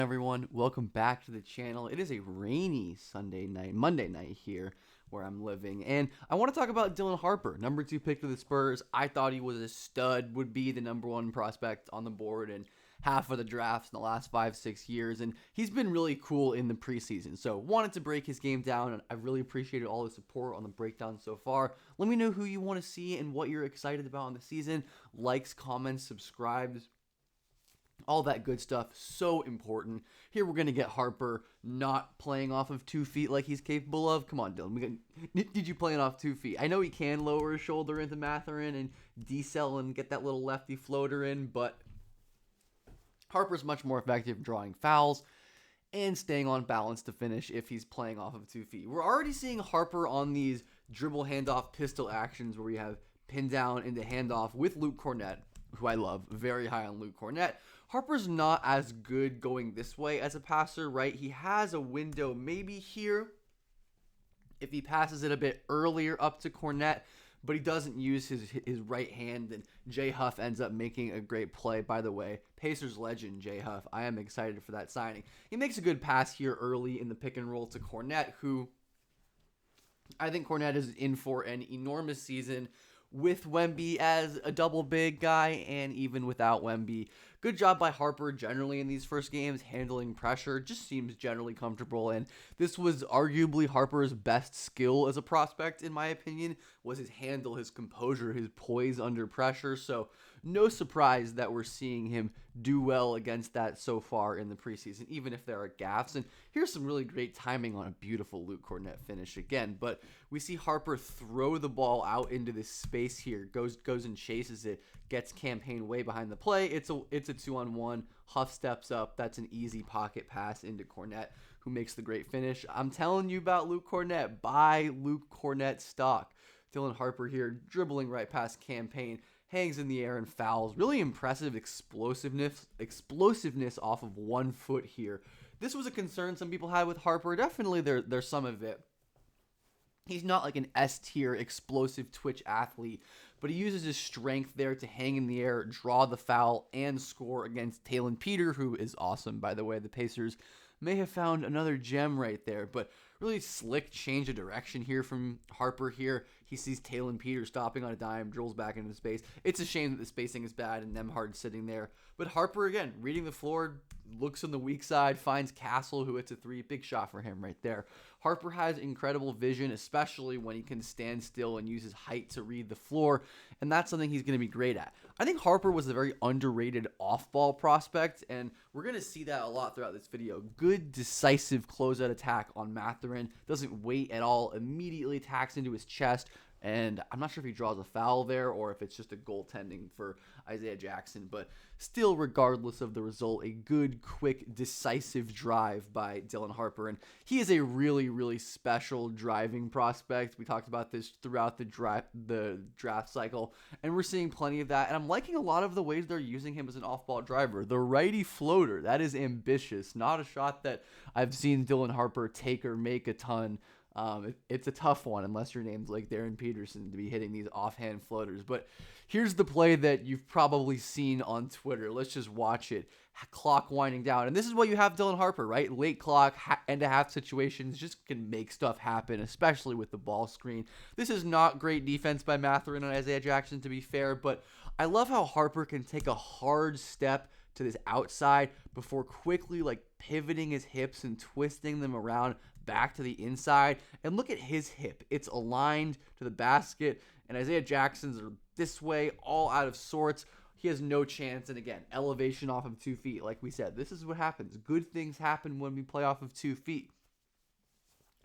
Everyone, welcome back to the channel. It is a rainy Monday night here where I'm living, and I want to talk about Dylan Harper, number 2 pick to the Spurs. I thought he was a stud, would be the number 1 prospect on the board in half of the drafts in the last 5-6 years, and he's been really cool in the preseason. So wanted to break his game down, and I really appreciated all the support on the breakdown so far. Let me know who you want to see and what you're excited about in the season. Likes, comments, subscribes, all that good stuff, so important. Here we're going to get Harper not playing off of 2 feet like he's capable of. Come on, Dylan. Did you playing off 2 feet? I know he can lower his shoulder into Mathurin and decel and get that little lefty floater in, but Harper's much more effective drawing fouls and staying on balance to finish if he's playing off of 2 feet. We're already seeing Harper on these dribble handoff pistol actions where we have pin down into handoff with Luke Kornet, who I love, very high on Luke Kornet. Harper's not as good going this way as a passer, right? He has a window maybe here if he passes it a bit earlier up to Kornet, but he doesn't use his right hand, and Jay Huff ends up making a great play. By the way, Pacers legend Jay Huff, I am excited for that signing. He makes a good pass here early in the pick and roll to Kornet, who I think Kornet is in for an enormous season with Wemby as a double big guy and even without Wemby. Good job by Harper generally in these first games, handling pressure, just seems generally comfortable, and this was arguably Harper's best skill as a prospect, in my opinion, was his handle, his composure, his poise under pressure, so no surprise that we're seeing him do well against that so far in the preseason, even if there are gaffes. And here's some really great timing on a beautiful Luke Kornet finish again, but we see Harper throw the ball out into this space here, goes and chases it, gets Campaign way behind the play. It's a 2-on-1. Huff steps up. That's an easy pocket pass into Kornet, who makes the great finish. I'm telling you about Luke Kornet. Buy Luke Kornet stock. Dylan Harper here dribbling right past Campaign, hangs in the air and fouls. Really impressive explosiveness off of 1 foot here. This was a concern some people had with Harper. Definitely there's some of it. He's not like an S-tier explosive twitch athlete, but he uses his strength there to hang in the air, draw the foul, and score against Talon Peter, who is awesome, by the way. The Pacers may have found another gem right there, but really slick change of direction here from Harper here. He sees Talon Peter stopping on a dime, drills back into the space. It's a shame that the spacing is bad and Nembhard's sitting there. But Harper, again, reading the floor, looks on the weak side, finds Castle, who hits a 3. Big shot for him right there. Harper has incredible vision, especially when he can stand still and use his height to read the floor, and that's something he's going to be great at. I think Harper was a very underrated off-ball prospect, and we're going to see that a lot throughout this video. Good, decisive closeout attack on Mathurin. Doesn't wait at all, immediately attacks into his chest, and I'm not sure if he draws a foul there or if it's just a goaltending for Isaiah Jackson. But still, regardless of the result, a good, quick, decisive drive by Dylan Harper. And he is a really, really special driving prospect. We talked about this throughout the draft cycle, and we're seeing plenty of that. And I'm liking a lot of the ways they're using him as an off-ball driver. The righty floater, that is ambitious. Not a shot that I've seen Dylan Harper take or make a ton. It's a tough one unless your name's like Darren Peterson to be hitting these offhand floaters. But here's the play that you've probably seen on Twitter. Let's just watch it. Clock winding down. And this is what you have Dylan Harper, right? Late clock, end of half situations, just can make stuff happen, especially with the ball screen. This is not great defense by Mathurin and Isaiah Jackson, to be fair, but I love how Harper can take a hard step to this outside before quickly like pivoting his hips and twisting them around back to the inside. And look at his hip. It's aligned to the basket, and Isaiah Jackson's are this way, all out of sorts. He has no chance. And again, elevation off of 2 feet. Like we said, this is what happens. Good things happen when we play off of 2 feet.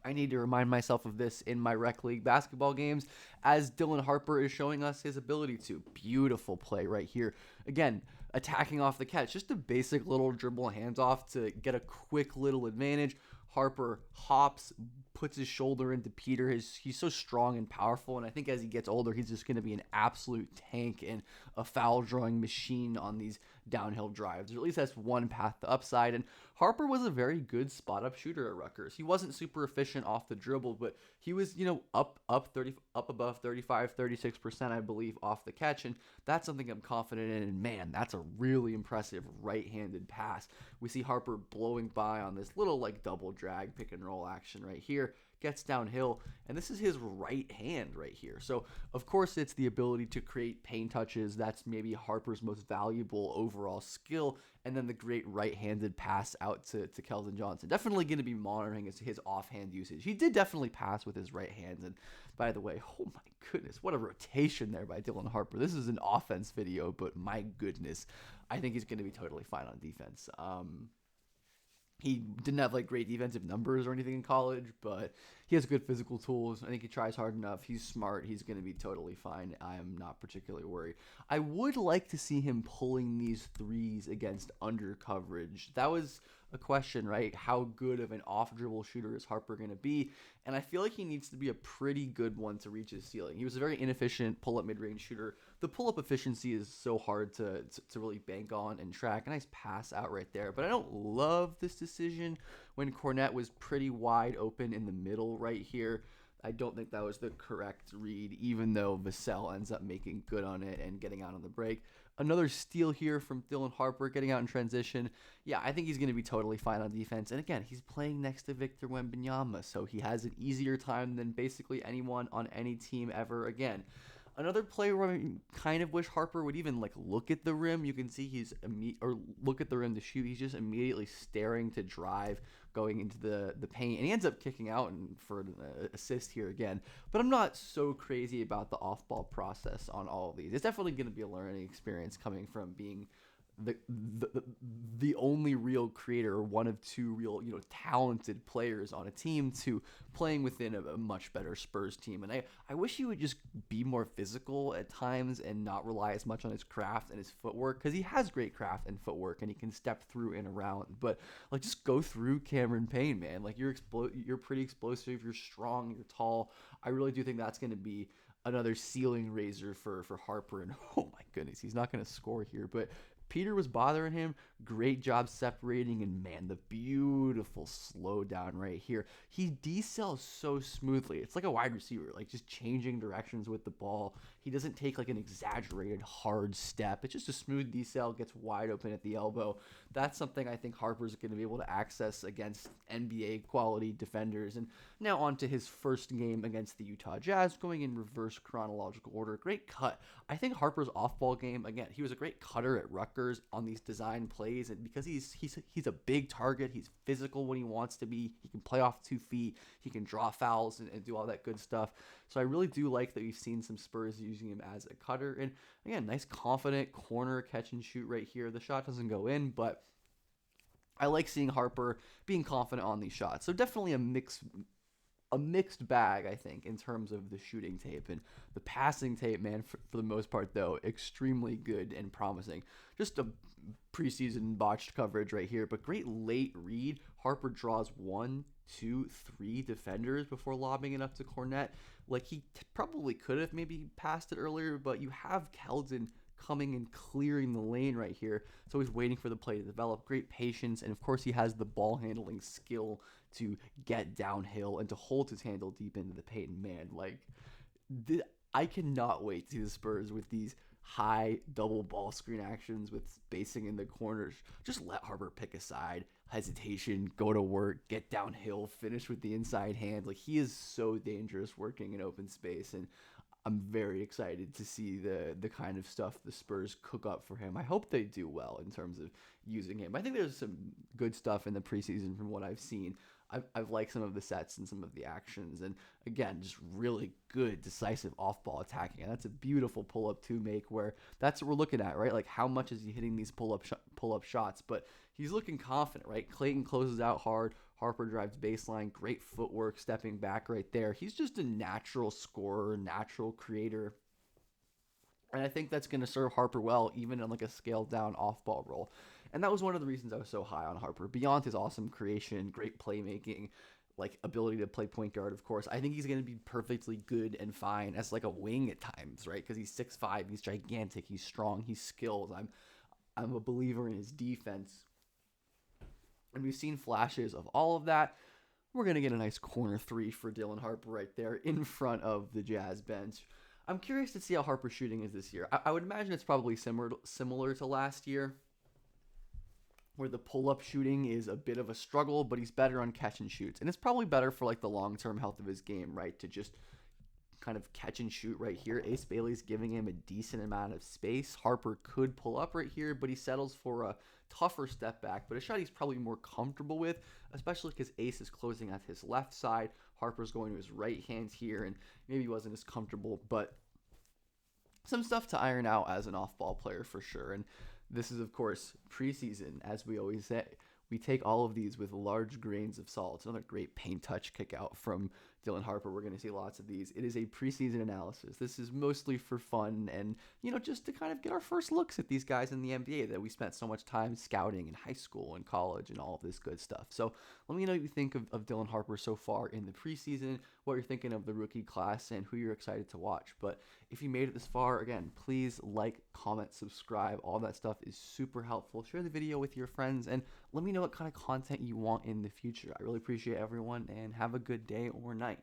I need to remind myself of this in my rec league basketball games, as Dylan Harper is showing us his ability to. Beautiful play right here. Again, attacking off the catch. Just a basic little dribble handoff to get a quick little advantage. Harper hops, puts his shoulder into Peter. He's so strong and powerful, and I think as he gets older, he's just going to be an absolute tank and a foul-drawing machine on these downhill drives. Or at least that's one path to upside, and Harper was a very good spot-up shooter at Rutgers. He wasn't super efficient off the dribble, but he was, up above 35, 36%, I believe, off the catch, and that's something I'm confident in, and man, that's a really impressive right-handed pass. We see Harper blowing by on this little like double drag pick and roll action right here, gets downhill, and this is his right hand right here. So of course it's the ability to create paint touches. That's maybe Harper's most valuable overall skill. And then the great right-handed pass out to Keldon Johnson. Definitely going to be monitoring his offhand usage. He did definitely pass with his right hand. And by the way, oh my goodness, what a rotation there by Dylan Harper. This is an offense video, but my goodness, I think he's going to be totally fine on defense. He didn't have like great defensive numbers or anything in college, but he has good physical tools. I think he tries hard enough. He's smart. He's going to be totally fine. I am not particularly worried. I would like to see him pulling these threes against under coverage. That was a question, right? How good of an off-dribble shooter is Harper going to be? And I feel like he needs to be a pretty good one to reach his ceiling. He was a very inefficient pull-up mid-range shooter. The pull-up efficiency is so hard to really bank on and track. A nice pass out right there. But I don't love this decision when Kornet was pretty wide open in the middle right here. I don't think that was the correct read, even though Vassell ends up making good on it and getting out on the break. Another steal here from Dylan Harper, getting out in transition. Yeah, I think he's going to be totally fine on defense. And again, he's playing next to Victor Wembanyama, so he has an easier time than basically anyone on any team ever again. Another play where I kind of wish Harper would even like look at the rim. You can see or look at the rim to shoot. He's just immediately staring to drive, going into the paint, and he ends up kicking out for an assist here again. But I'm not so crazy about the off-ball process on all of these. It's definitely going to be a learning experience coming from being the only real creator, or one of two real talented players on a team, to playing within a much better Spurs team. And I wish he would just be more physical at times and not rely as much on his craft and his footwork, because he has great craft and footwork and he can step through and around, but like just go through Cameron Payne, man. Like you're pretty explosive, you're strong, you're tall. I really do think that's going to be another ceiling raiser for Harper. And oh my goodness, he's not going to score here, but Peter was bothering him. Great job separating, and man, the beautiful slow down right here. He decells so smoothly. It's like a wide receiver, like just changing directions with the ball. He doesn't take like an exaggerated hard step. It's just a smooth decel, gets wide open at the elbow. That's something I think Harper's going to be able to access against NBA quality defenders. And now on to his first game against the Utah Jazz, going in reverse chronological order. Great cut. I think Harper's off-ball game, again, he was a great cutter at Rutgers on these design plays, and because he's a big target, he's physical when he wants to be, he can play off 2 feet, he can draw fouls and do all that good stuff. So I really do like that we've seen some Spurs using him as a cutter. And again, nice confident corner catch and shoot right here. The shot doesn't go in, but I like seeing Harper being confident on these shots. So definitely a mixed bag, I think, in terms of the shooting tape. And the passing tape, man, for the most part, though, extremely good and promising. Just a preseason botched coverage right here, but great late read. Harper draws 1, 2, 3 defenders before lobbing it up to Kornet. Like, he probably could have maybe passed it earlier, but you have Keldon coming and clearing the lane right here. So he's waiting for the play to develop. Great patience, and of course he has the ball handling skill to get downhill and to hold his handle deep into the paint. Man, like, I cannot wait to see the Spurs with these high double ball screen actions with spacing in the corners. Just let Harper pick a side, hesitation, go to work, get downhill, finish with the inside hand. Like, he is so dangerous working in open space, and I'm very excited to see the kind of stuff the Spurs cook up for him. I hope they do well in terms of using him. I think there's some good stuff in the preseason from what I've seen. I've liked some of the sets and some of the actions. And again, just really good, decisive off-ball attacking. And that's a beautiful pull-up to make, where that's what we're looking at, right? Like, how much is he hitting these pull-up shots? But he's looking confident, right? Clayton closes out hard. Harper drives baseline. Great footwork, stepping back right there. He's just a natural scorer, natural creator. And I think that's going to serve Harper well, even in like a scaled down off-ball role. And that was one of the reasons I was so high on Harper. Beyond his awesome creation, great playmaking, like ability to play point guard, of course, I think he's going to be perfectly good and fine as like a wing at times, right? Because he's 6'5", he's gigantic, he's strong, he's skilled. I'm a believer in his defense. And we've seen flashes of all of that. We're going to get a nice corner 3 for Dylan Harper right there in front of the Jazz bench. I'm curious to see how Harper's shooting is this year. I would imagine it's probably similar to last year. where the pull-up shooting is a bit of a struggle, but he's better on catch and shoots. And it's probably better for like the long-term health of his game, right? To just kind of catch and shoot right here. Ace Bailey's giving him a decent amount of space. Harper could pull up right here, but he settles for a tougher step back, but a shot he's probably more comfortable with, especially because Ace is closing at his left side. Harper's going to his right hand here, and maybe he wasn't as comfortable, but some stuff to iron out as an off-ball player for sure. And this is, of course, preseason, as we always say. We take all of these with large grains of salt. Another great paint touch kick out from Dylan Harper. We're going to see lots of these. It is a preseason analysis. This is mostly for fun and, just to kind of get our first looks at these guys in the NBA that we spent so much time scouting in high school and college and all of this good stuff. So let me know what you think of Dylan Harper so far in the preseason, what you're thinking of the rookie class, and who you're excited to watch. But if you made it this far, again, please like, comment, subscribe. All that stuff is super helpful. Share the video with your friends, and let me know what kind of content you want in the future. I really appreciate everyone, and have a good day or night.